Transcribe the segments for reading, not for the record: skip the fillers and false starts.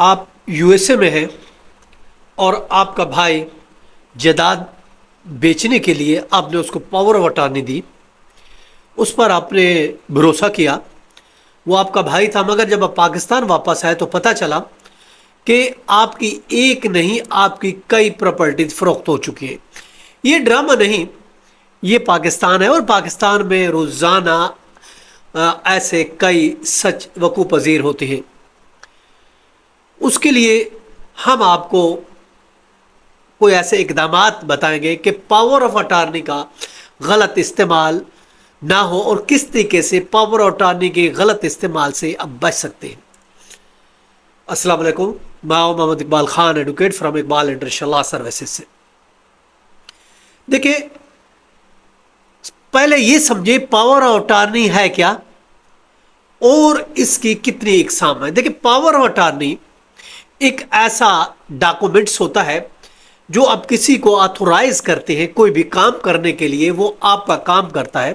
آپ U S A میں ہیں اور آپ کا بھائی جائیداد بیچنے کے لیے آپ نے اس کو پاور آف اٹارنی دی، اس پر آپ نے بھروسہ کیا، وہ آپ کا بھائی تھا، مگر جب آپ پاکستان واپس آئے تو پتہ چلا کہ آپ کی ایک نہیں، آپ کی کئی پراپرٹیز فروخت ہو چکی ہیں۔ یہ ڈرامہ نہیں، یہ پاکستان ہے، اور پاکستان میں روزانہ ایسے کئی سچ وقوع پذیر ہوتے ہیں۔ اس کے لیے ہم آپ کو کوئی ایسے اقدامات بتائیں گے کہ پاور آف اٹارنی کا غلط استعمال نہ ہو، اور کس طریقے سے پاور آف اٹارنی کے غلط استعمال سے اب بچ سکتے ہیں۔ السلام علیکم، میں Muhammad Iqbal Khan, advocate from Iqbal international law services سے۔ دیکھیں، پہلے یہ سمجھے پاور آف اٹارنی ہے کیا اور اس کی کتنی اقسام ہیں۔ دیکھیں، پاور آف اٹارنی ایک ایسا ڈاکومنٹس ہوتا ہے جو آپ کسی کو آتھورائز کرتے ہیں کوئی بھی کام کرنے کے لیے، وہ آپ کا کام کرتا ہے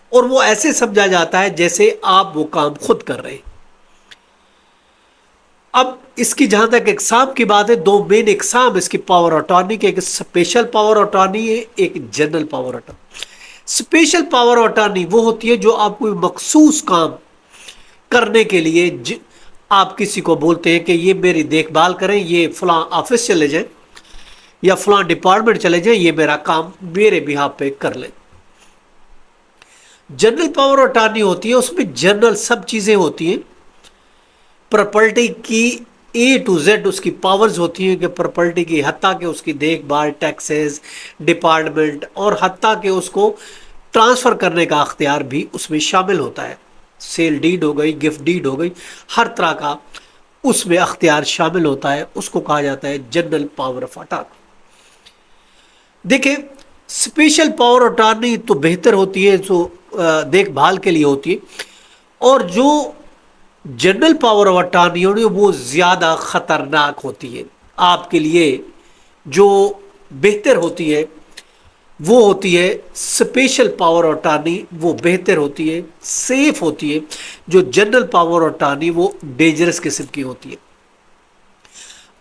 اور وہ ایسے سمجھا جاتا ہے جیسے آپ وہ کام خود کر رہے ہیں۔ اب اس کی جہاں تک اقسام کی بات ہے، دو مین اقسام اس کی پاور اٹارنی کے، ایک اسپیشل پاور اٹارنی ہے، ایک general power attorney. Special power attorney وہ ہوتی ہے جو آپ کوئی مخصوص کام کرنے کے لیے آپ کسی کو بولتے ہیں کہ یہ میری دیکھ بھال کریں، یہ فلاں آفس چلے جائیں یا فلاں ڈپارٹمنٹ چلے جائیں، یہ میرا کام میرے بہاف پہ کر لیں۔ جنرل پاور اٹارنی ہوتی ہے، اس میں جنرل سب چیزیں ہوتی ہیں، پراپرٹی کی اے ٹو زیڈ اس کی پاورز ہوتی ہیں، کہ پراپرٹی کی حتیٰ کہ اس کی دیکھ بھال، ٹیکسز، ڈپارٹمنٹ، اور حتیٰ کہ اس کو ٹرانسفر کرنے کا اختیار بھی اس میں شامل ہوتا ہے۔ سیل ڈیڈ ہو گئی، گفٹ ڈیڈ ہو گئی، ہر طرح کا اس میں اختیار شامل ہوتا ہے، اس کو کہا جاتا ہے جنرل پاور آف اٹارنی۔ دیکھیں، اسپیشل پاور اٹارنی تو بہتر ہوتی ہے، جو دیکھ بھال کے لیے ہوتی ہے، اور جو جنرل پاور آف اٹارنی ہوتی ہے وہ زیادہ خطرناک ہوتی ہے۔ آپ کے لیے جو بہتر ہوتی ہے وہ ہوتی ہے اسپیشل پاور آف اٹارنی، وہ بہتر ہوتی ہے، سیف ہوتی ہے۔ جو جنرل پاور آف اٹارنی وہ ڈینجرس قسم کی ہوتی ہے۔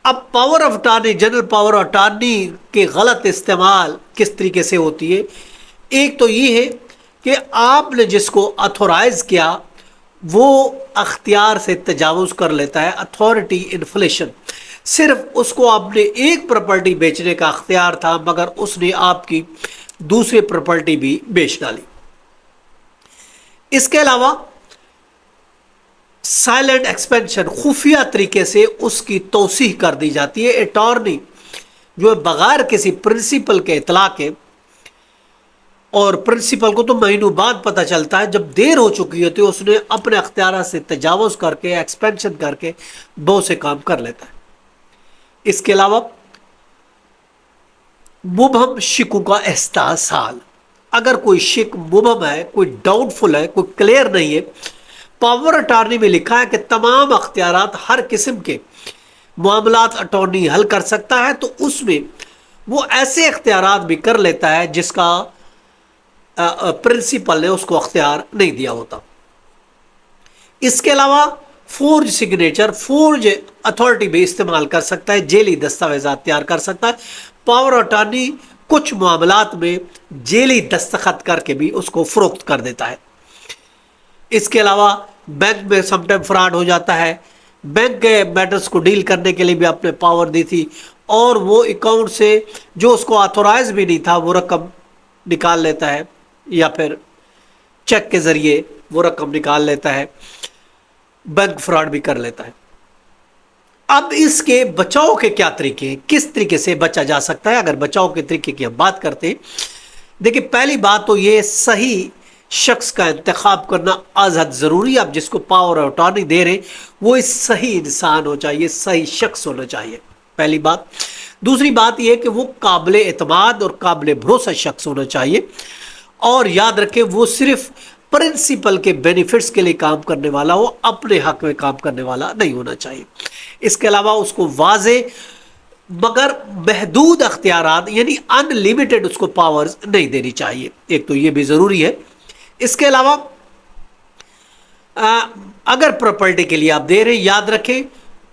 اب power of attorney, general power of attorney کے غلط استعمال کس طریقے سے ہوتی ہے؟ ایک تو یہ ہے کہ آپ نے جس کو اتھورائز کیا وہ اختیار سے تجاوز کر لیتا ہے، اتھارٹی انفلیشن۔ صرف اس کو آپ نے ایک پراپرٹی بیچنے کا اختیار تھا، مگر اس نے آپ کی دوسری پراپرٹی بھی بیچ ڈالی۔ اس کے علاوہ سائلنٹ ایکسپینشن، خفیہ طریقے سے اس کی توسیع کر دی جاتی ہے۔ اٹارنی جو بغیر کسی پرنسپل کے اطلاع کے، اور پرنسپل کو تو مہینوں بعد پتہ چلتا ہے، جب دیر ہو چکی ہوتی ہے، اس نے اپنے اختیارات سے تجاوز کر کے، ایکسپینشن کر کے بہت سے کام کر لیتا ہے۔ اس کے علاوہ مبہم شکوں کا استحصال، اگر کوئی شک مبہم ہے، کوئی ڈاؤٹ فل ہے، کوئی کلیئر نہیں ہے، پاور اٹارنی میں لکھا ہے کہ تمام اختیارات، ہر قسم کے معاملات اٹارنی حل کر سکتا ہے، تو اس میں وہ ایسے اختیارات بھی کر لیتا ہے جس کا پرنسپل نے اس کو اختیار نہیں دیا ہوتا۔ اس کے علاوہ فورج سگنیچر، فورج اتھارٹی بھی استعمال کر سکتا ہے، جیلی دستاویزات تیار کر سکتا ہے۔ پاور اٹارنی کچھ معاملات میں جیلی دستخط کر کے بھی اس کو فروخت کر دیتا ہے۔ اس کے علاوہ بینک میں سم ٹائم فراڈ ہو جاتا ہے، بینک کے میٹرز کو ڈیل کرنے کے لیے بھی آپ نے پاور دی تھی، اور وہ اکاؤنٹ سے جو اس کو آتھورائز بھی نہیں تھا وہ رقم نکال لیتا ہے، یا پھر چیک کے ذریعے وہ رقم نکال لیتا ہے، بینک فراڈ بھی کر لیتا ہے۔ اب اس کے بچاؤ کے کیا طریقے ہیں، کس طریقے سے بچا جا سکتا ہے؟ اگر بچاؤ کے طریقے کی ہم بات کرتے ہیں، دیکھیں، پہلی بات تو یہ صحیح شخص کا انتخاب کرنا از حد ضروری ہے۔ آپ جس کو پاور آف اٹارنی دے رہے وہ صحیح انسان ہو چاہیے، صحیح شخص ہونا چاہیے، پہلی بات۔ دوسری بات یہ ہے کہ وہ قابل اعتماد اور قابل بھروسہ شخص ہونا چاہیے، اور یاد رکھیں وہ صرف پرنسپل کے بینیفٹس کے لیے کام کرنے والا ہو، اپنے حق میں کام کرنے والا نہیں ہونا چاہیے۔ اس کے علاوہ اس کو واضح مگر محدود اختیارات، یعنی ان لمیٹڈ اس کو پاورز نہیں دینی چاہیے، ایک تو یہ بھی ضروری ہے۔ اس کے علاوہ اگر پراپرٹی کے لیے آپ دے رہے ہیں، یاد رکھیں